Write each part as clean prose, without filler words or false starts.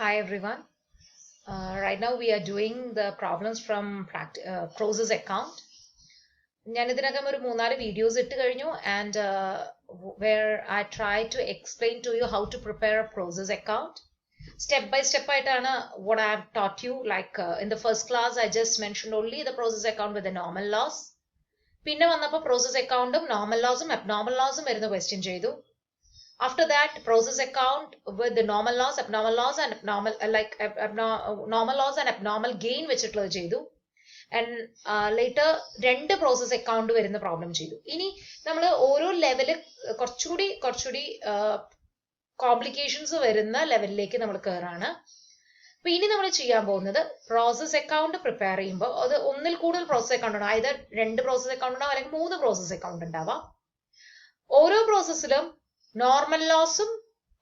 Hi everyone. Right now we are doing the problems from Process account. ഞാൻ ഇതിനകം ഒരു 3-4 videos ഇട്ട് കഴിഞ്ഞു and where I try to explain to you how to prepare a process account. Step by step ആയിട്ടാണ് what I have taught you. Like in the first class I just mentioned only the process account with the normal loss. പിന്നെ വന്നപ്പോൾ process accountഉം normal lossഉം abnormal lossഉം വരുന്ന question ചെയ്തു. After that, process account with the normal loss, abnormal loss, and normal loss and abnormal gain വെച്ചിട്ടുള്ളത് ചെയ്തു. And later രണ്ട് process account വരുന്ന problem ചെയ്തു. ഇനി നമ്മൾ ഓരോ ലെവല് കുറച്ചുകൂടി കോംപ്ലിക്കേഷൻസ് വരുന്ന ലെവലിലേക്ക് നമ്മൾ കയറാണ്. അപ്പൊ ഇനി നമ്മൾ ചെയ്യാൻ പോകുന്നത് പ്രോസസ് അക്കൗണ്ട് പ്രിപ്പയർ ചെയ്യുമ്പോൾ അത് ഒന്നിൽ കൂടുതൽ പ്രോസസ് അക്കൗണ്ട് ഉണ്ടാവും. അതായത് 2 പ്രോസസ് അക്കൗണ്ട് ഉണ്ടാവും അല്ലെങ്കിൽ 3 പ്രോസസ് അക്കൗണ്ട് ഉണ്ടാവാം. ഓരോ പ്രോസസ്സിലും നോർമൽ ലോസും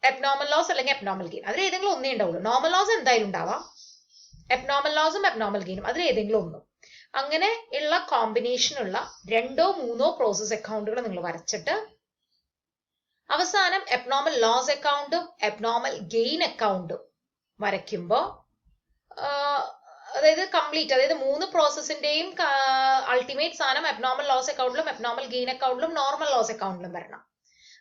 അബ്നോർമൽ ലോസ് അല്ലെങ്കിൽ അബ്നോർമൽ ഗെയിൻ അതിൽ ഏതെങ്കിലും ഒന്നേ ഉണ്ടാവുള്ളൂ. നോർമൽ ലോസ് എന്തായാലും ഉണ്ടാവാം, അബ്നോർമൽ ലോസും അബ്നോർമൽ ഗെയിനും അതിൽ ഏതെങ്കിലും ഒന്നും. അങ്ങനെ ഉള്ള കോമ്പിനേഷനുള്ള 2-3 പ്രോസസ് അക്കൗണ്ടുകൾ നിങ്ങൾ വരച്ചിട്ട് അവസാനം അബ്നോർമൽ ലോസ് അക്കൗണ്ടും അബ്നോർമൽ ഗെയിൻ അക്കൗണ്ടും വരയ്ക്കുമ്പോൾ അതായത് കംപ്ലീറ്റ്, അതായത് 3 പ്രോസസ്സിന്റെയും അൾട്ടിമേറ്റ് സാധനം അബ്നോർമൽ ലോസ് അക്കൗണ്ടിലും അബ്നോർമൽ ഗെയിൻ അക്കൗണ്ടിലും നോർമൽ ലോസ് അക്കൗണ്ടിലും വരണം.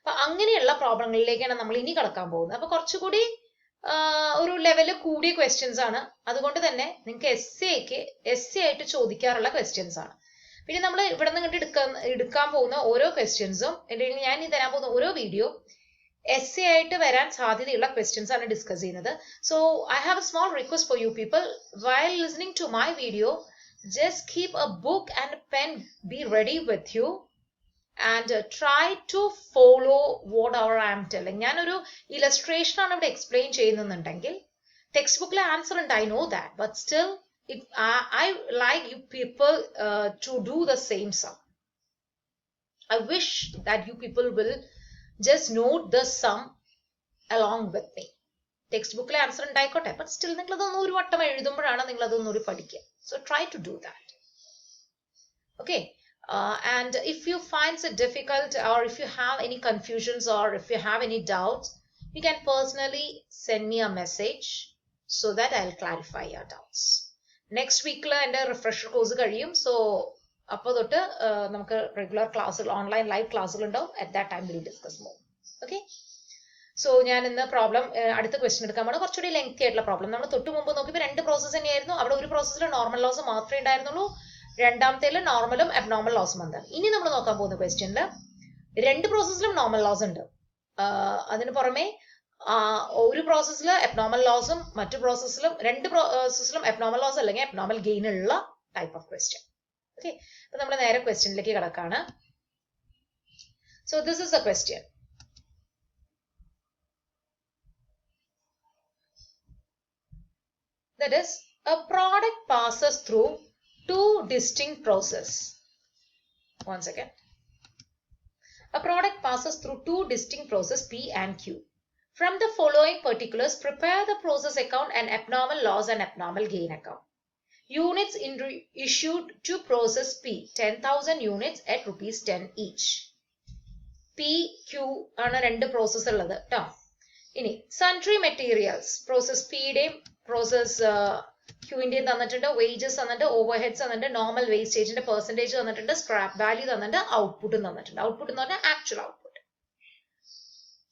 അപ്പൊ അങ്ങനെയുള്ള പ്രോബ്ലങ്ങളിലേക്കാണ് നമ്മൾ ഇനി കടക്കാൻ പോകുന്നത്. അപ്പൊ കുറച്ചുകൂടി ഒരു ലെവല് കൂടിയ ക്വസ്റ്റ്യൻസ് ആണ്. അതുകൊണ്ട് തന്നെ നിങ്ങൾക്ക് എസ് എ ആയിട്ട് ചോദിക്കാറുള്ള ക്വസ്റ്റ്യൻസ് ആണ്. പിന്നെ നമ്മൾ ഇവിടെ നിന്ന് എടുക്കാൻ പോകുന്ന ഓരോ ക്വസ്റ്റ്യൻസും അല്ലെങ്കിൽ ഞാൻ ഈ തരാൻ പോകുന്ന ഓരോ വീഡിയോ എസ് എ ആയിട്ട് വരാൻ സാധ്യതയുള്ള ക്വസ്റ്റ്യൻസ് ആണ് ഡിസ്കസ് ചെയ്യുന്നത്. So I have a small request for you people while listening to my video, just keep a book and pen be ready with you and try to follow whatever I am telling. ഞാനൊരു illustration ആണ് ഇവിടെ explain ചെയ്യുന്നുണ്ടെങ്കിൽ text ബുക്കിലെ answer ഉണ്ട്, I know that, but still I like you people to do the same sum. I wish that you people will just note the sum along with me. Text ബുക്കിലെ answer ഉണ്ടായിക്കോട്ടെ, but still നിങ്ങൾ അതൊന്നും ഒരു വട്ടം എഴുതുമ്പോഴാണ് നിങ്ങൾ അതൊന്നുകൂടി പഠിക്കുക. So try to do that. Okay. And if you find it difficult, or if you have any confusions, or if you have any doubts, you can personally send me a message so that I'll clarify your doubts. Next week la ende refresher course കഴിയും. So appo thottu namukku regular classes, online live classes ഉണ്ടാവും. At that time we'll discuss more. Okay. So ഞാൻ ഇന്ന് problem അടുത്ത question എടുക്കാൻ പോകണം. കുറച്ചുകൂടി lengthy ആയിട്ടുള്ള problem. നമ്മൾ തൊട്ട് മുമ്പ് നോക്കിയപ്പോൾ 2 പ്രോസസ്സ് തന്നെയായിരുന്നു. അവിടെ ഒരു പ്രോസസ്സിൽ നോർമൽ ലോസ് മാത്രമേ ഉണ്ടായിരുന്നുള്ളൂ, രണ്ടാമത്തേൽ നോർമലും അബ്നോർമൽ ലോസും വന്നത്. ഇനി നമ്മൾ നോക്കാൻ പോകുന്ന ക്വസ്റ്റ്യനിൽ 2 പ്രോസസ്സിലും നോർമൽ ലോസ് ഉണ്ട്. അതിന് പുറമെ ഒരു പ്രോസസ്സിൽ അബ്നോർമൽ ലോസും മറ്റു പ്രോസസ്സിലും 2 പ്രോസസ്സിലും അബ്നോർമൽ ലോസ് അല്ലെങ്കിൽ അബ്നോർമൽ ഗെയിൻ ഉള്ള ടൈപ്പ് ഓഫ് ക്വസ്റ്റ്യൻ. ഓക്കെ, അപ്പൊ നമ്മൾ നേരെ ക്വസ്റ്റ്യനിലേക്ക് കടക്കാണ്. So this is a question. That is, a product passes through 2 distinct processes. One second. A product passes through 2 distinct processes P and Q. From the following particulars, prepare the process account and abnormal loss and abnormal gain account. Units issued to process P, 10,000 units at rupees 10 each. P, Q ആണ് 2 process ഉള്ളത് ട്ടോ. ഇനി sundry materials process പിയുടെയും process ക്യൂവിന്റെയും തന്നിട്ടുണ്ട്, wages തന്നിട്ടുണ്ട്, over heads തന്നിട്ടുണ്ട്, normal വേസ്റ്റേജിന്റെ percentage തന്നിട്ടുണ്ട്, scrap value തന്നിട്ടുണ്ട്, ഔട്ട്പുട്ടും തന്നിട്ടുണ്ട്. ഔട്ട്പുട്ട് എന്ന് പറഞ്ഞാൽ ആക്ച്വൽ ഔട്ട്പുട്ട്.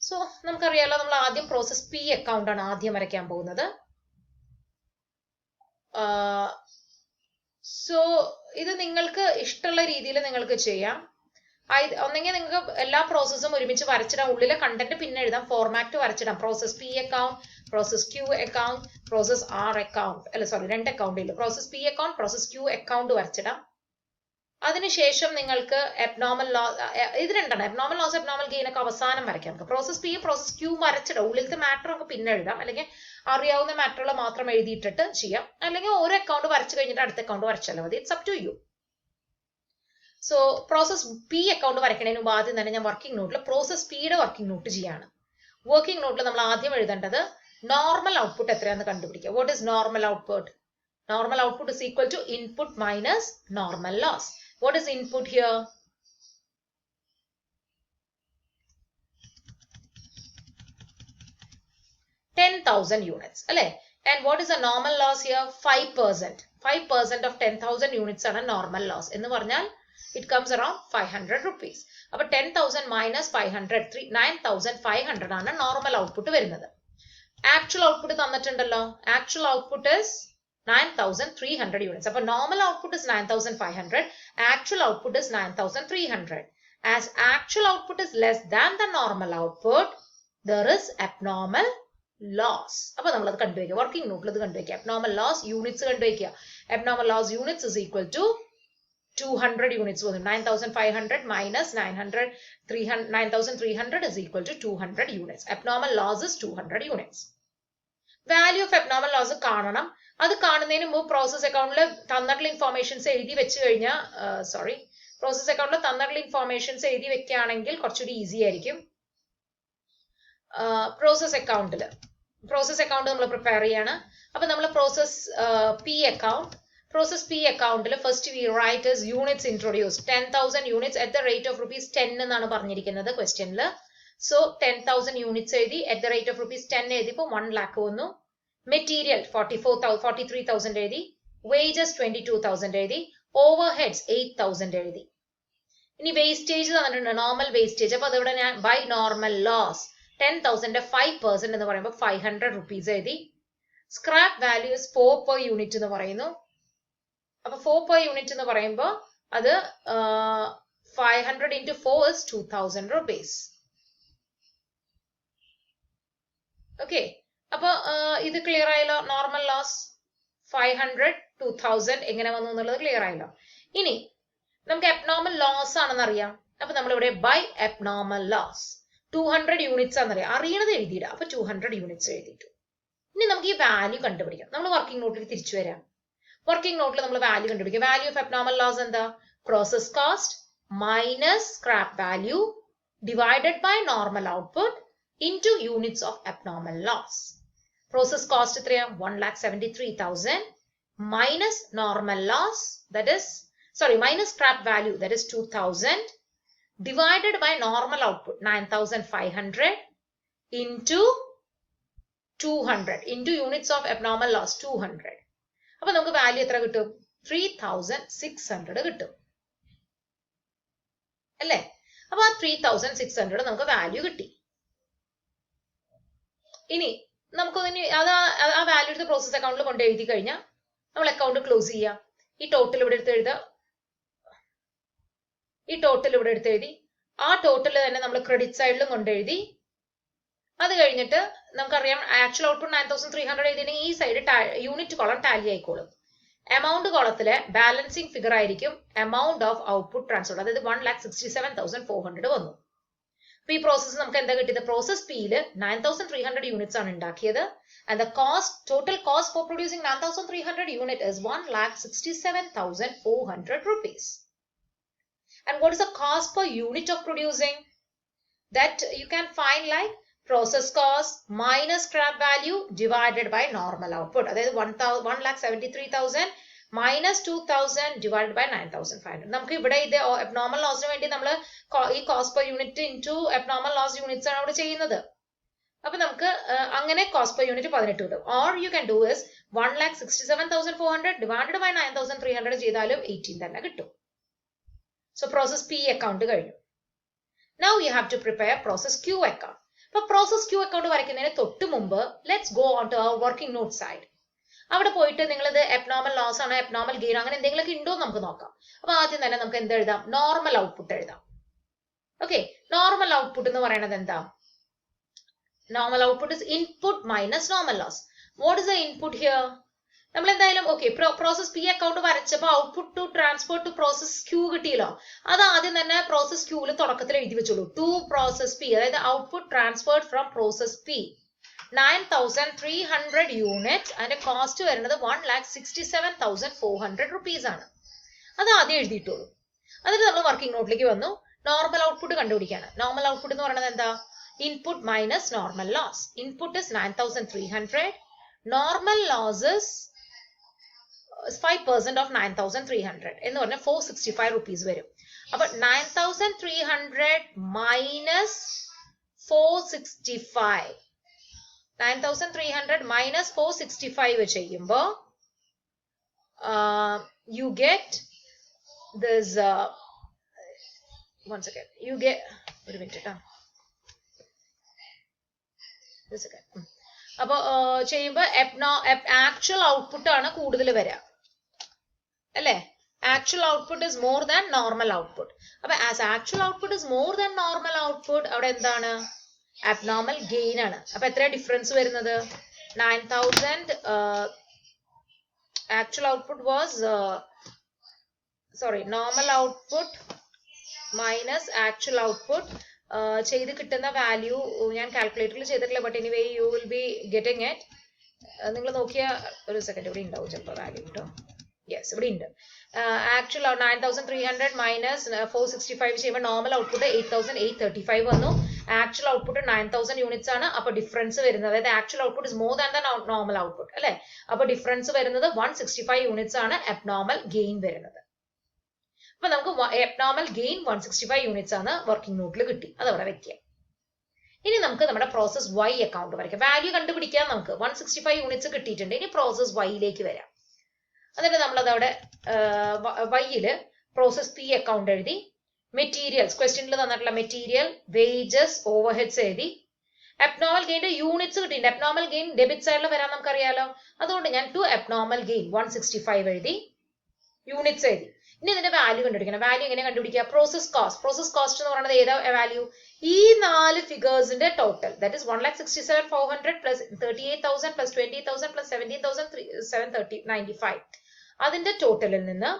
സോ നമുക്കറിയാലോ, നമ്മൾ ആദ്യം പ്രോസസ് പി അക്കൗണ്ട് ആണ് ആദ്യം വരയ്ക്കാൻ പോകുന്നത്. സോ ഇത് നിങ്ങൾക്ക് ഇഷ്ടമുള്ള രീതിയിൽ നിങ്ങൾക്ക് ചെയ്യാം. ഒന്നെങ്കിൽ നിങ്ങൾക്ക് എല്ലാ പ്രോസസ്സും ഒരുമിച്ച് വരച്ചിടാം, ഉള്ളിലെ കണ്ടന്റ് പിന്നെ എഴുതാം, ഫോർമാറ്റ് വരച്ചിടാം. Process P account, process Q account, process R account, അല്ല സോറി 2 അക്കൗണ്ടിൽ process P account, process Q account വരച്ചിടാം. അതിനുശേഷം നിങ്ങൾക്ക് അബ്നോർമൽ ലോസ്, ഇത് രണ്ടാണ് അബ്നോർമൽ ലോസ് അബ്നോർമൽ ഗെയിൻ ഒക്കെ അവസാനം വരയ്ക്കാം. നമുക്ക് പ്രോസസ് പി പ്രോസസ് ക്യൂ വരച്ചിടാം, ഉള്ളിലത്തെ മാറ്റർ ഒക്കെ പിന്നെ എഴുതാം, അല്ലെങ്കിൽ അറിയാവുന്ന മാറ്ററുകൾ മാത്രം എഴുതിയിട്ടിട്ട് ചെയ്യാം, അല്ലെങ്കിൽ ഓരോ അക്കൗണ്ട് വരച്ചു കഴിഞ്ഞിട്ട് അടുത്ത അക്കൗണ്ട് വരച്ചാലും മതി. It's up to you. So process P account വരയ്ക്കുന്നതിന് മുമ്പ് ആദ്യം തന്നെ ഞാൻ വർക്കിംഗ് നോട്ടിൽ പ്രോസസ് പിയുടെ വർക്കിംഗ് നോട്ട് ചെയ്യാണ്. വർക്കിംഗ് നോട്ടിൽ നമ്മൾ ആദ്യം എഴുതേണ്ടത് നോർമൽ ഔട്ട്പുട്ട് എത്രയാണെന്ന് കണ്ടുപിടിക്കുക. What is normal output? Normal output is equal to input minus normal loss. What is input here? 10,000 units. And what is the normal loss here? 5%. 5% of 10,000 units are a normal loss. It comes around 500 rupees. But 10,000 minus 500, 9,500 ആണ് normal output വരുന്നത്. Actual output തന്നിട്ടുണ്ടല്ലോ. Actual output is 9,300 units. അപ്പോൾ normal output is 9,500. Actual output is 9,300. As actual output is less than the normal output, there is abnormal loss. അപ്പോൾ നമ്മൾ അത് കണ്ടുവയ്ക്കുക. Working നോട്ടിൽ അത് കണ്ടുവയ്ക്കുക. Abnormal loss units കണ്ടുവയ്ക്കുക. Abnormal loss units is equal to 200 units. 9,500 minus 9,300 is equal to 200 units. Abnormal loss is 200 units. Value of abnormal loss കാണണം. അത് കാണുന്നതിന് മുമ്പ് process അക്കൗണ്ടിൽ തന്നിട്ടുള്ള ഇൻഫോർമേഷൻസ് എഴുതി വെച്ച് കഴിഞ്ഞാൽ പ്രോസസ് അക്കൗണ്ടിൽ തന്നിട്ടുള്ള ഇൻഫോർമേഷൻസ് എഴുതി വെക്കുകയാണെങ്കിൽ കുറച്ചുകൂടി ഈസി ആയിരിക്കും. പ്രോസസ് അക്കൗണ്ട് നമ്മൾ പ്രിപ്പയർ ചെയ്യാണ്. അപ്പൊ നമ്മൾ process P account first we write as units introduced 10,000 units at the rate of rupees 10 എന്നാണ് പറഞ്ഞിരിക്കുന്നത് ക്വസ്റ്റ്യനിൽ. സോ 10,000 units എഴുതി at the rate of rupees 10 എഴുതിയപ്പോൾ 1 lakh വന്നു. മെറ്റീരിയൽ 43,000 എഴുതി. വേജസ് 22,000 എഴുതി. ഓവർഹെഡ്സ് 8,000 എഴുതി. ഇനി വേസ്റ്റേജ് തന്നിട്ടുണ്ട്, നോർമൽ വേസ്റ്റേജ്. അപ്പൊ അതിവിടെ ഞാൻ ബൈ നോർമൽ ലോസ് 10,000 5% എന്ന് പറയുമ്പോൾ 500 rupees എഴുതി. സ്ക്രാപ്പ് വാല്യൂ 4 per unit എന്ന് പറയുന്നു. അപ്പൊ 4 per unit എന്ന് പറയുമ്പോൾ അത് 500 into 4 is 2,000 rupees. ഓക്കെ, അപ്പൊ ഇത് ക്ലിയർ ആയല്ലോ. നോർമൽ ലോസ് 500 2,000 എങ്ങനെ വന്നു എന്നുള്ളത് ക്ലിയർ ആയല്ലോ. ഇനി നമുക്ക് അബ്നോർമൽ ലോസ് ആണെന്ന് അറിയാം. അപ്പൊ നമ്മളിവിടെ ബൈ അബ്നോർമൽ ലോസ് 200 യൂണിറ്റ്സ് ആണെന്നറിയാം. അറിയണത് എഴുതിയിടാം. അപ്പൊ 200 യൂണിറ്റ്സ് എഴുതിയിട്ടു. ഇനി നമുക്ക് ഈ വാല്യൂ കണ്ടുപിടിക്കാം. നമ്മൾ വർക്കിംഗ് നോട്ടിൽ തിരിച്ചു വരാം. വർക്കിംഗ് നോട്ടിൽ നമ്മൾ വാല്യൂ കണ്ടുപിടിക്കുക. വാല്യൂ ഓഫ് അബ്നോർമൽ ലോസ് എന്താ? Process cost minus scrap value divided by normal output into units of abnormal loss. Process cost എത്രയാ? 1,73,000 minus normal loss, that is minus scrap value, that is 2,000 divided by normal output 9,500 into 200 into units of abnormal loss 200. അപ്പോൾ നമുക്ക് value എത്ര കിട്ടും? 3,600 കിട്ടും അല്ലേ? അപ്പോൾ ആ 3,600 നമുക്ക് വാല്യൂ കിട്ടി. ഇനി നമുക്ക് ആ വാല്യൂ എടുത്ത് പ്രോസസ് അക്കൗണ്ടിൽ കൊണ്ട് എഴുതി കഴിഞ്ഞാൽ നമ്മൾ അക്കൗണ്ട് ക്ലോസ് ചെയ്യാം. ഈ ടോട്ടൽ ഇവിടെ എടുത്ത് എഴുതി ആ ടോട്ടൽ തന്നെ നമ്മൾ ക്രെഡിറ്റ് സൈഡിലും കൊണ്ടെഴുതി. അത് കഴിഞ്ഞിട്ട് നമുക്കറിയാം ആക്ച്വൽ ഔട്ട്പുട്ട് 9,300 എഴുതിയെങ്കിൽ ഈ സൈഡ് യൂണിറ്റ് കോളം ടാലി ആയിക്കോളും. എമൗണ്ട് കോളത്തിലെ ബാലൻസിങ് ഫിഗർ ആയിരിക്കും എമൗണ്ട് ഓഫ് ഔട്ട്പുട്ട് ട്രാൻസ്ഫർ. അതായത് 1,67,400 വന്നു. അപ്പൊ ഈ പ്രോസസ് നമുക്ക് എന്താ കിട്ടിയത്? പ്രോസസ് പിയില് 9,300 യൂണിറ്റ്സ് ആണ് ഉണ്ടാക്കിയത്. And the total cost for producing 9,300 unit is 1,67,400 rupees. And what is the cost per unit of producing? That you can find like process cost minus scrap value divided by normal output. അതായത് 1,73,000 minus 2,000 divided by 9,500. നമുക്ക് ഇവിടെ ഇത് abnormal lossന് വേണ്ടി നമ്മൾ ഈ cost per unit into abnormal loss units ആണ് അവിടെ ചെയ്യുന്നത്. അപ്പൊ നമുക്ക് അങ്ങനെ cost per unit 18 കിട്ടും. Or you can do is 1,67,400 divided by 9,300 ചെയ്താലും 18 തന്നെ കിട്ടും. So process P account കഴിഞ്ഞു. Now you have to prepare process Q account. അപ്പൊ process Q account വരയ്ക്കുന്നതിന് തൊട്ട് മുമ്പ് let's go on to our working note side. അവിടെ പോയിട്ട് നിങ്ങളിത് അബ്നോർമൽ ലോസ് ആണ്, അബ്നോർമൽ ഗെയിൻ അങ്ങനെ എന്തെങ്കിലുമൊക്കെ ഉണ്ടോ എന്ന് നമുക്ക് നോക്കാം. അപ്പൊ ആദ്യം തന്നെ നമുക്ക് എന്ത് എഴുതാം? നോർമൽ ഔട്ട്പുട്ട് എഴുതാം. ഓക്കെ, നോർമൽ ഔട്ട്പുട്ട് എന്ന് പറയുന്നത് എന്താ? Normal output is input minus normal loss. What is the input here? നമ്മൾ എന്തായാലും ഓക്കെ പ്രോസസ് പി അക്കൗണ്ട് വരച്ചപ്പോൾ output to transfer to process Q കിട്ടിയല്ലോ. അത് ആദ്യം തന്നെ പ്രോസസ് ക്യൂവിൽ തുടക്കത്തിൽ എഴുതി വെച്ചോളൂ. ടു പ്രോസസ് പി, അതായത് output transferred from process P 9,300 units. അതിന്റെ കോസ്റ്റ് വരുന്നത് 1,67,400 rupees ആണ്. അത് ആദ്യം എഴുതിയിട്ടുള്ളൂ. എന്നിട്ട് നമ്മൾ വർക്കിംഗ് നോട്ടിലേക്ക് വന്നു. നോർമൽ ഔട്ട്പുട്ട് കണ്ടുപിടിക്കാണ്. നോർമൽ ഔട്ട്പുട്ട് എന്ന് പറയുന്നത് എന്താ? Input minus normal loss. Input is 9,300. Normal loss is 5% of 9,300 എന്ന് പറഞ്ഞാൽ 465 rupees വരും. അപ്പൊ 9,300 minus 465 9,300 minus 465 ചെയ്യുമ്പോൾ you get this one second, you get ഒരു മിനിറ്റ് അപ്പൊ ചെയ്യുമ്പോൾ ആക്ച്വൽ ഔട്ട്പുട്ട് ആണ് കൂടുതൽ വരിക അല്ലേ? Actual output is more than normal output. അപ്പൊ as actual output is more than normal output, അവിടെ എന്താണ്? Abnormal gain ആണ്. അപ്പൊ എത്ര ഡിഫറൻസ് വരുന്നത്? 9,000 actual output was normal output minus actual output ചെയ്ത് കിട്ടുന്ന വാല്യൂ ഞാൻ കാൽക്കുലേറ്ററിൽ ചെയ്തിട്ടില്ല, but anyway you will be getting it. നിങ്ങൾ നോക്കിയ ഒരു സെക്കൻഡ് ഇവിടെ ഉണ്ടാവും ചിലപ്പോൾ വാല്യൂ കേട്ടോ. യെസ്, ഇവിടെ ഉണ്ട്. ആക്ച്വൽ 9,300 മൈനസ് 465 ചെയ്യുമ്പോൾ നോർമൽ ഔട്ട്പുട്ട് 8,835 വന്നു. ആക്ച്വൽ ഔട്ട്പുട്ട് 9,000 യൂണിറ്റ്സ് ആണ്. അപ്പൊ ഡിഫറൻസ് വരുന്നത്, അതായത് actual output is more than the normal output അല്ലെ? അപ്പൊ ഡിഫറൻസ് വരുന്നത് 165 യൂണിറ്റ്സ് ആണ് അബ്നോർമൽ ഗെയിൻ വരുന്നത്. അപ്പൊ നമുക്ക് അബ്നോർമൽ ഗെയിൻ 165 യൂണിറ്റ്സ് ആണ് വർക്കിംഗ് നോട്ടിൽ കിട്ടി. അത് അവിടെ വെക്കുക. ഇനി നമുക്ക് നമ്മുടെ പ്രോസസ് വൈ അക്കൗണ്ട് വരയ്ക്കാം. വാല്യൂ കണ്ടുപിടിക്കാൻ നമുക്ക് 165 യൂണിറ്റ്സ് കിട്ടിയിട്ടുണ്ട്. ഇനി പ്രോസസ് വൈയിലേക്ക് വരാം. എന്നിട്ട് നമ്മളത് അവിടെ വൈയില് പ്രോസസ് പി അക്കൗണ്ട് എഴുതി, മെറ്റീരിയൽസ് ക്വസ്റ്റ്യനിൽ തന്നിട്ടുള്ള മെറ്റീരിയൽ, വേജസ്, ഓവർഹെഡ്സ് എഴുതി. അബ്നോർമൽ ഗെയിന്റെ യൂണിറ്റ്സ് കിട്ടിയിട്ടുണ്ട്. അബ്നോർമൽ ഗെയിൻ ഡെബിറ്റ് സൈഡിൽ വരാൻ നമുക്കറിയാലോ. അതുകൊണ്ട് ഞാൻ ടു അബ്നോർമൽ ഗെയിൻ 165 എഴുതി, യൂണിറ്റ്സ് എഴുതി. ഇനി ഇതിന്റെ വാല്യൂ കണ്ടുപിടിക്കണം. വാല്യൂ എങ്ങനെ കണ്ടുപിടിക്കുക? Process cost. പ്രോസസ് കോസ്റ്റ് എന്ന് പറയുന്നത് ഏതാ വാല്യൂ? ഈ 4 ഫിഗേഴ്സിന്റെ total, that is 1,67,400 plus 38,000 plus 20,000 plus 17,795. അതിന്റെ ടോട്ടലിൽ നിന്ന്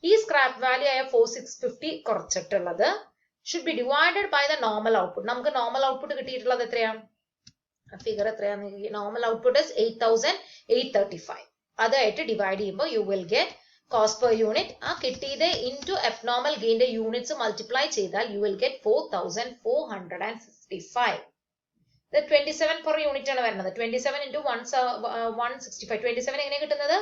ഈ സ്ക്രാപ്പ് വാല്യൂ ആയ 4,650 കുറച്ചിട്ടുള്ളത് should be divided by the normal output. നമുക്ക് നോർമൽ ഔട്ട്പുട്ട് കിട്ടിയിട്ടുള്ളത് എത്രയാണ്? ഫിഗർ എത്രയാണ്? Normal output is 8,835. അതായിട്ട് ഡിവൈഡ് ചെയ്യുമ്പോൾ you will get cost per unit. ആ കിട്ടിയത് ഇൻറ്റു അബ്നോർമൽ ഗെയിന്റെ യൂണിറ്റ്സ് മൾട്ടിപ്ലൈ ചെയ്താൽ യു വിൽ ഗെറ്റ് 4,455. ഇത് 27 പെർ യൂണിറ്റ് ആണ് വരുന്നത്. 27 ഇൻറ്റു 165. 27 എങ്ങനെ കിട്ടുന്നത്?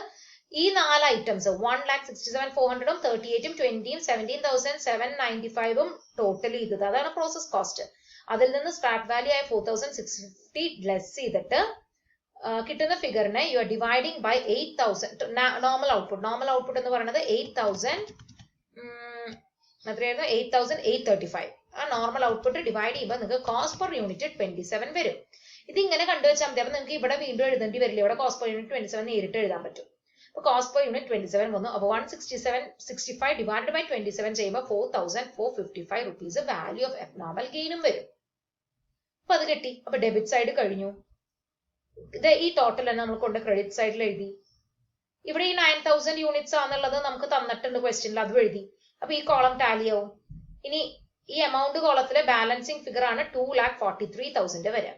ഈ 4 ഐറ്റംസ് 1,67,400 38 20 17,795 ടോട്ടൽ ചെയ്തത്, അതാണ് പ്രോസസ് കോസ്റ്റ്. അതിൽ നിന്ന് സ്ക്രാപ്പ് വാല്യൂ ആയ 4,650 ലെസ് ചെയ്തിട്ട് കിട്ടുന്ന ഫിഗറിനെ you are dividing by 8,000 normal output. Normal output എന്ന് പറയുന്നത് 8,835. ആ നോർമൽ ഔട്ട്പുട്ട് ഡിവൈഡ് ചെയ്യുമ്പോൾ നിങ്ങൾക്ക് കോസ്റ്റ് പെർ യൂണിറ്റ് 27 വരും. ഇതിങ്ങനെ കണ്ടുവച്ചാൽ മതി. അപ്പൊ നിങ്ങൾക്ക് ഇവിടെ വീണ്ടും എഴുതേണ്ടി വരില്ല. ഇവിടെ കോസ്റ്റ് പെർ യൂണിറ്റ് 27 നേരിട്ട് എഴുതാൻ പറ്റും. കോസ്റ്റ് പെർ യൂണിറ്റ് 27 വന്നു. അപ്പൊ 167.65 ഡിവൈഡ് ബൈ 27 ചെയ്യുമ്പോൾ 4,455 റുപ്പീസ് വാല്യൂ ഓഫ് അബ്നോർമൽ ഗെയിനും വരും. അപ്പൊ അത് കിട്ടി. അപ്പൊ ഡെബിറ്റ് സൈഡ് കഴിഞ്ഞു. ഇത് ഈ ടോട്ടൽ തന്നെ നമ്മൾ കൊണ്ട് ക്രെഡിറ്റ് സൈഡിൽ എഴുതി. ഇവിടെ ഈ 9,000 യൂണിറ്റ്സ് ആണെന്നുള്ളത് നമുക്ക് തന്നിട്ടുണ്ട് ക്വസ്റ്റ്യനിൽ, അതും എഴുതി. അപ്പൊ ഈ കോളം ടാലി ആവും. ഇനി ഈ എമൗണ്ട് കോളത്തിലെ ബാലൻസിങ് ഫിഗർ ആണ് 2,43,000 വരാം.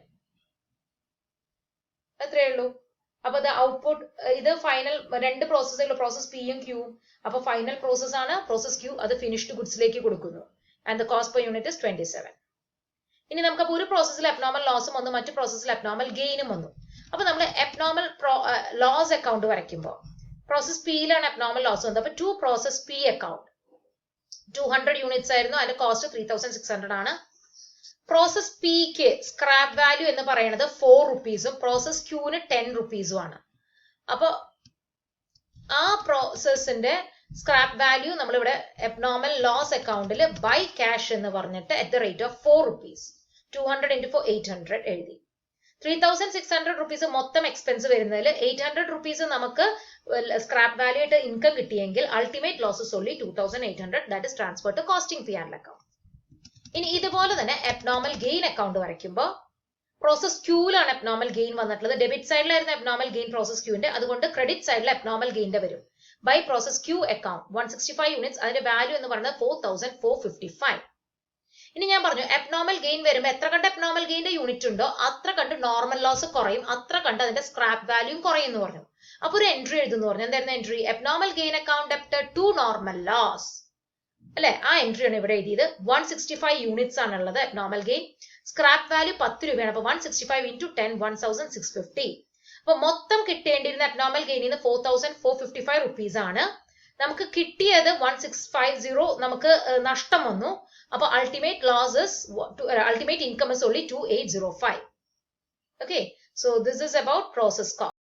അത്രയേ ഉള്ളൂ. അപ്പൊ ഇത് ഔട്ട്പുട്ട്, ഇത് ഫൈനൽ രണ്ട് പ്രോസസ്സുകൾ, പ്രോസസ് പിയും ക്യൂവും. അപ്പൊ ഫൈനൽ പ്രോസസ് ആണ് പ്രോസസ് ക്യൂ, അത് ഫിനിഷ്ഡ് ഗുഡ്സിലേക്ക് കൊടുക്കുന്നു. And the cost per unit is 27. ഇനി നമുക്ക് ഒരു പ്രോസസ്സിൽ അബ്നോർമൽ ലോസും വന്നു, മറ്റു പ്രോസസ്സിൽ അബ്നോർമൽ ഗെയിനും വന്നു. അപ്പൊ നമ്മൾ അബ്നോർമൽ ലോസ് അക്കൗണ്ട് വരയ്ക്കുമ്പോൾ പ്രോസസ് പിയിലാണ് അബ്നോർമൽ ലോസ് വന്നത്. അപ്പൊ to process P account 200 units ആയിരുന്നു, അതിന്റെ കോസ്റ്റ് 3,600 ആണ്. പ്രോസസ് പിക്ക് സ്ക്രാപ്പ് വാല്യൂ എന്ന് പറയുന്നത് 4 റുപ്പീസും പ്രോസസ് ക്യൂവിന് 10 റുപ്പീസും ആണ്. അപ്പൊ ആ പ്രോസസ്സിന്റെ സ്ക്രാപ്പ് വാല്യൂ നമ്മളിവിടെ അബ്നോർമൽ ലോസ് അക്കൗണ്ടിൽ ബൈ ക്യാഷ് എന്ന് പറഞ്ഞിട്ട് at the rate of 4 rupees 200 into 4 800 എഴുതി. 3,600 റുപ്പീസ് മൊത്തം എക്സ്പെൻസ് വരുന്നതിൽ 800 റുപ്പീസ് നമുക്ക് സ്ക്രാപ്പ് വാല്യൂ ആയിട്ട് ഇൻകം കിട്ടിയെങ്കിൽ ultimate losses only 2,800, that is transfer to costing P and account. ഇനി ഇതുപോലെ തന്നെ അബ്നോർമൽ ഗെയിൻ അക്കൗണ്ട് വരയ്ക്കുമ്പോൾ പ്രോസസ് ക്യൂവിലാണ് അബ്നോർമൽ ഗെയിൻ വന്നിട്ടുള്ളത്. ഡെബിറ്റ് സൈഡിലായിരുന്നു അബ്നോർമൽ ഗെയിൻ പ്രോസസ് ക്യൂവിന്റെ, അതുകൊണ്ട് ക്രെഡിറ്റ് സൈഡിൽ അബ്നോർമൽ ഗെയിന്റെ വരും. By process Q account 165 units, അതിന്റെ വാല്യൂ എന്ന് പറയുന്നത് 4,455. ഇനി ഞാൻ പറഞ്ഞു അബ്നോർമൽ ഗെയിൻ വരുമ്പോൾ എത്ര കണ്ട് അബ്നോർമൽ ഗെയിന്റെ യൂണിറ്റ് ഉണ്ടോ അത്ര കണ്ട് നോർമൽ ലോസ് കുറയും, അത്ര കണ്ട് അതിന്റെ സ്ക്രാപ്പ് വാല്യൂ കുറയും എന്ന് പറഞ്ഞു. അപ്പൊ ഒരു എൻട്രി എഴുതുന്നു പറഞ്ഞു. എന്തായിരുന്നു entry? Abnormal gain account debit to normal loss അല്ലെ? ആ എൻട്രി ആണ് ഇവിടെ എഴുതിയത്. 165 യൂണിറ്റ്സ് ആണുള്ളത് അബ്നോർമൽ ഗെയിൻ. സ്ക്രാപ്പ് വാല്യൂ 10 രൂപയാണ്. അപ്പൊ 165 into 10 1,650. അപ്പൊ മൊത്തം കിട്ടേണ്ടിയിരുന്ന അബ്നോർമൽ ഗെയിനിന്ന് 4,455 റുപ്പീസ് ആണ്. നമുക്ക് കിട്ടിയത് 1,650 നമുക്ക് നഷ്ടം വന്നു. അപ്പൊ ultimate income is only 2,805. Okay, So this is about process cost.